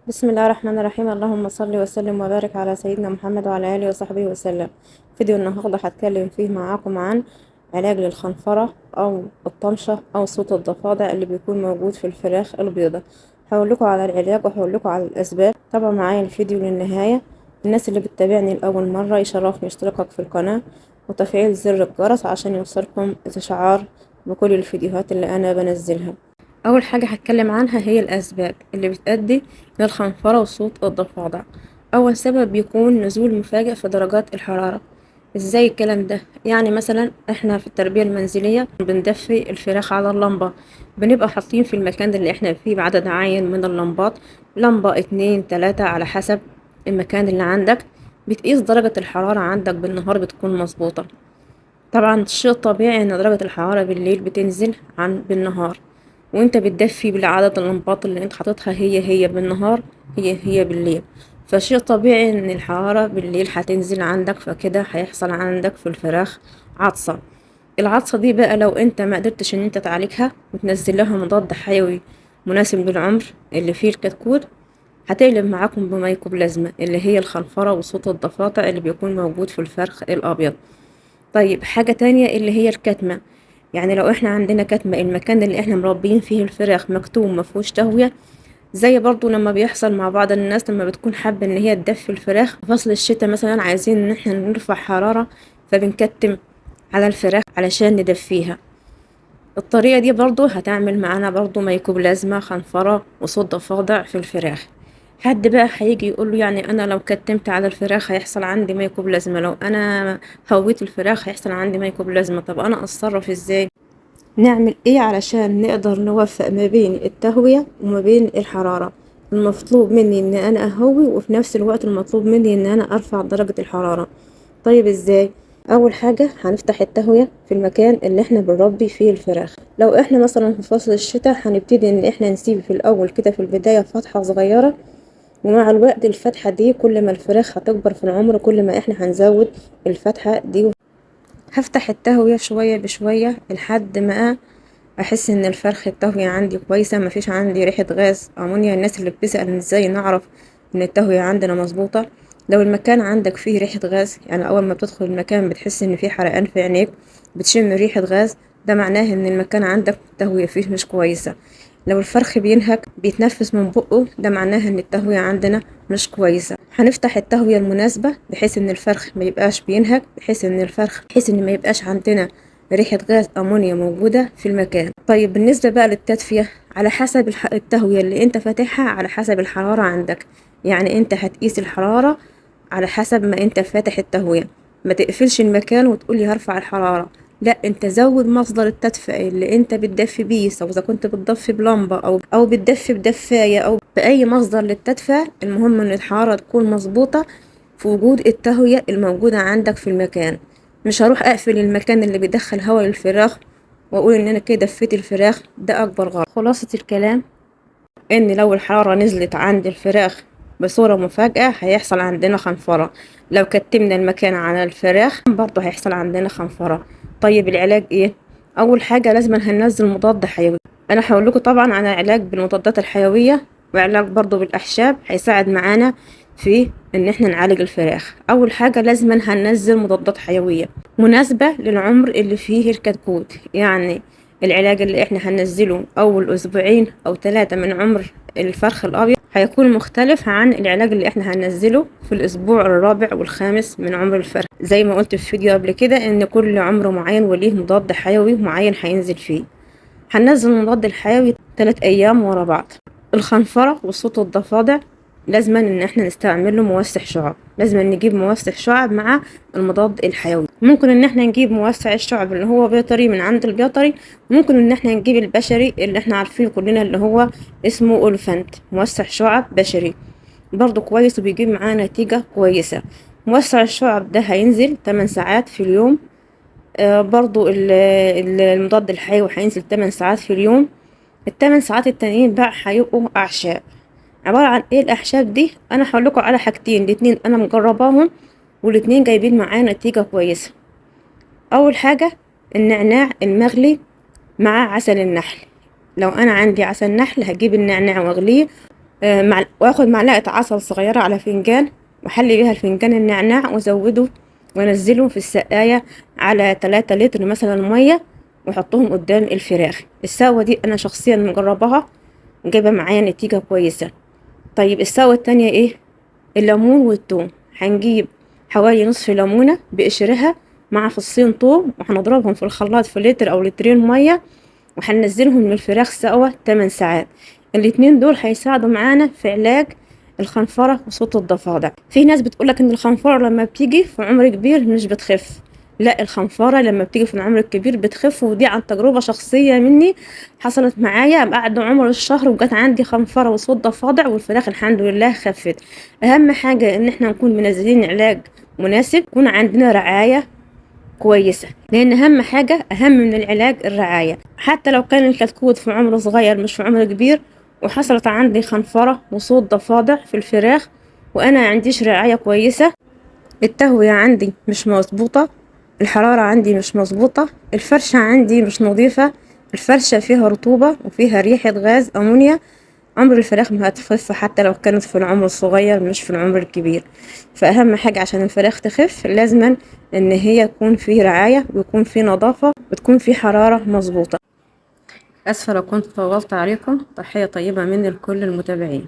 بسم الله الرحمن الرحيم. اللهم صل وسلم وبارك على سيدنا محمد وعلى آله وصحبه وسلم. فيديو النهاردة هتكلم فيه معاكم عن علاج للخنفرة أو الطمشة أو صوت الضفادع اللي بيكون موجود في الفراخ البيضاء. هقول لكم على العلاج وهقول لكم على الأسباب. طبعا معايا الفيديو للنهاية. الناس اللي بتتابعني لأول مرة يشرفني اشتراكك في القناة وتفعيل زر الجرس عشان يوصلكم إشعار بكل الفيديوهات اللي أنا بنزلها. أول حاجة هتكلم عنها هي الأسباب اللي بتؤدي للخنفرة وصوت الضفادع. أول سبب بيكون نزول مفاجئ في درجات الحرارة. ازاي الكلام ده؟ يعني مثلا احنا في التربية المنزلية بندفي الفراخ على اللمبة، بنبقى حاطين في المكان اللي احنا فيه بعدد معين من اللمبات، لمبة اتنين تلاتة على حسب المكان اللي عندك. بتقيس درجة الحرارة عندك بالنهار بتكون مظبوطة. طبعا الشيء الطبيعي ان درجة الحرارة بالليل بتنزل عن بالنهار، وانت بتدفي بالعدد اللمبات اللي انت حاططها هي بالنهار هي بالليل. فشيء طبيعي ان الحرارة بالليل هتنزل عندك، فكده هيحصل عندك في الفراخ عطسة. العطسة دي بقى لو انت ما قدرتش ان انت تعالجها وتنزل لها مضاد حيوي مناسب للعمر اللي فيه الكتكوت، هتقلب معاكم بميكوبلازما اللي هي الخنفرة وصوت الضفادع اللي بيكون موجود في الفرخ الأبيض. طيب حاجة تانية اللي هي الكتمة. يعني لو احنا عندنا كتمة، المكان اللي احنا مربيين فيه الفراخ مكتوم مفهوش تهوية، زي برضو لما بيحصل مع بعض الناس لما بتكون حابة ان هي تدفي الفراخ في فصل الشتاء مثلا، عايزين ان احنا نرفع حرارة فبنكتم على الفراخ علشان ندفيها. الطريقة دي برضو هتعمل معانا برضو ميكوبلازما خنفرة وصوت ضفادع في الفراخ. حد بقى هيجي يقول له يعني انا لو كتمت على الفراخ هيحصل عندي ميكوبلازما، لو انا هويت الفراخ هيحصل عندي ميكوبلازما، طب انا اتصرف ازاي؟ نعمل ايه علشان نقدر نوفق ما بين التهوية وما بين الحرارة؟ المطلوب مني ان انا اهوي وفي نفس الوقت المطلوب مني ان انا ارفع درجة الحرارة. طيب ازاي؟ اول حاجة هنفتح التهوية في المكان اللي احنا بنربي فيه الفراخ. لو احنا مثلا في فصل الشتاء هنبتدي ان احنا نسيب في الاول كده في البداية فتحة صغيرة، ومع الوقت الفتحة دي كل ما الفراخ هتكبر في العمر كل ما احنا هنزود الفتحة دي. هفتح التهوية شوية بشوية لحد ما احس ان الفرخ التهوية عندي كويسة، مفيش عندي ريحة غاز امونيا. الناس اللي بتسأل ازاي نعرف ان التهوية عندنا مظبوطة، لو المكان عندك فيه ريحة غاز، يعني اول ما بتدخل المكان بتحس ان فيه حرقان في عينيك، بتشم ريحة غاز، ده معناه ان المكان عندك التهوية فيه مش كويسة. لو الفرخ بينهك بيتنفس من بقه، ده معناه ان التهوية عندنا مش كويسة. هنفتح التهوية المناسبة بحيث ان الفرخ ما يبقاش بينهك، بحيث ان ما يبقاش عندنا ريحة غاز أمونيا موجودة في المكان. طيب بالنسبة بقى للتدفية، على حسب التهوية اللي انت فاتحها، على حسب الحرارة عندك. يعني انت هتقيس الحرارة على حسب ما انت فاتح التهوية. ما تقفلش المكان وتقولي هرفع الحرارة، لا، انت زود مصدر التدفئة اللي انت بتدفي بيه، سواء اذا كنت بتدفي بلمبة او بتدفي بدفاية او بأي مصدر للتدفئة. المهم ان الحرارة تكون مظبوطة في وجود التهوية الموجودة عندك في المكان. مش هروح اقفل المكان اللي بيدخل هواء للفراخ واقول ان انا كده دفيت الفراخ، ده اكبر غلط. خلاصة الكلام ان لو الحرارة نزلت عند الفراخ بصورة مفاجئة هيحصل عندنا خنفرة. لو كتمنا المكان على الفراخ برضه هيحصل عندنا خنفرة. طيب العلاج ايه؟ اول حاجة لازم هننزل مضاد حيوي. انا هقول لكم طبعا على علاج بالمضادات الحيوية وعلاج برضه بالاعشاب هيساعد معانا في ان احنا نعالج الفراخ. اول حاجة لازم هننزل مضادات حيوية مناسبة للعمر اللي فيه الكتكوت. يعني العلاج اللي احنا هننزله اول اسبوعين او 3 من عمر الفرخ الابيض هيكون مختلف عن العلاج اللي احنا هننزله في الاسبوع الرابع والخامس من عمر الفرخ. زي ما قلت في فيديو قبل كده ان كل عمر معين وليه مضاد حيوي معين هينزل فيه. هننزل المضاد الحيوي 3 ايام ورا بعض. الخنفرة وصوت الضفادع لازما ان احنا نستعمل له موسع شعب، لازم نجيب موسع شعب مع المضاد الحيوي. ممكن ان احنا نجيب موسع الشعب اللي هو بيطري من عند البيطري، وممكن ان احنا نجيب البشري اللي احنا عارفينه كلنا اللي هو اسمه اولفنت، موسع شعب بشري، برضو كويس وبيجيب معاه نتيجة كويسة. موسع الشعب ده هينزل 8 ساعات في اليوم. برضو المضاد الحيوي هينزل 8 ساعات في اليوم. الثمان ساعات التانيين بقى هيبقوا أعشاب. عبارة عن ايه الأعشاب دي؟ أنا هقول لكم على حاجتين، الاتنين أنا مجرباهم والاتنين جايبين معايا نتيجة كويسة. أول حاجة النعناع المغلي مع عسل النحل. لو أنا عندي عسل نحل هجيب النعناع واغليه واخد معلقة عسل صغيرة على فنجان، واحلي بيها الفنجان النعناع، وازوده وانزله في السقاية على 3 لتر مثلا مية، واحطهم قدام الفراخ. السوا دي انا شخصيا مجربها جايبة معايا نتيجة كويسة. طيب السوا التانية ايه؟ الليمون والثوم. هنجيب حوالي نصف ليمونة بقشرها مع فصين ثوم، وهنضربهم في الخلاط في لتر او لترين مية، وهننزلهم من الفراخ سوا 8 ساعات. الاتنين دول هيساعدوا معانا في علاج الخنفرة وصوت الضفادع. في ناس بتقولك ان الخنفرة لما بتيجي في عمر كبير مش بتخف. لا، الخنفرة لما بتيجي في العمر الكبير بتخف، ودي عن تجربة شخصية مني حصلت معايا بعد عمر الشهر، وجات عندي خنفرة وصوت ضفادع، والفراخ الحمد لله خفت. اهم حاجة ان احنا نكون منزلين علاج مناسب، يكون عندنا رعاية كويسة، لأن أهم حاجة، أهم من العلاج الرعاية. حتى لو كان الكتكوت في عمر صغير مش في عمر كبير، وحصلت عندي خنفرة وصوت ضفادع في الفراخ وأنا عنديش رعاية كويسة، التهوية عندي مش مظبوطة، الحرارة عندي مش مظبوطة، الفرشة عندي مش نظيفة، الفرشة فيها رطوبة وفيها ريحة غاز أمونيا، عمر الفراخ ما هتخف حتى لو كانت في العمر الصغير مش في العمر الكبير. فأهم حاجة عشان الفراخ تخف لازما إن هي يكون في رعاية، ويكون في نظافة، وتكون في حرارة مظبوطة. أسفة لو كنت طولت عليكم. تحية طيبة مني لكل المتابعين.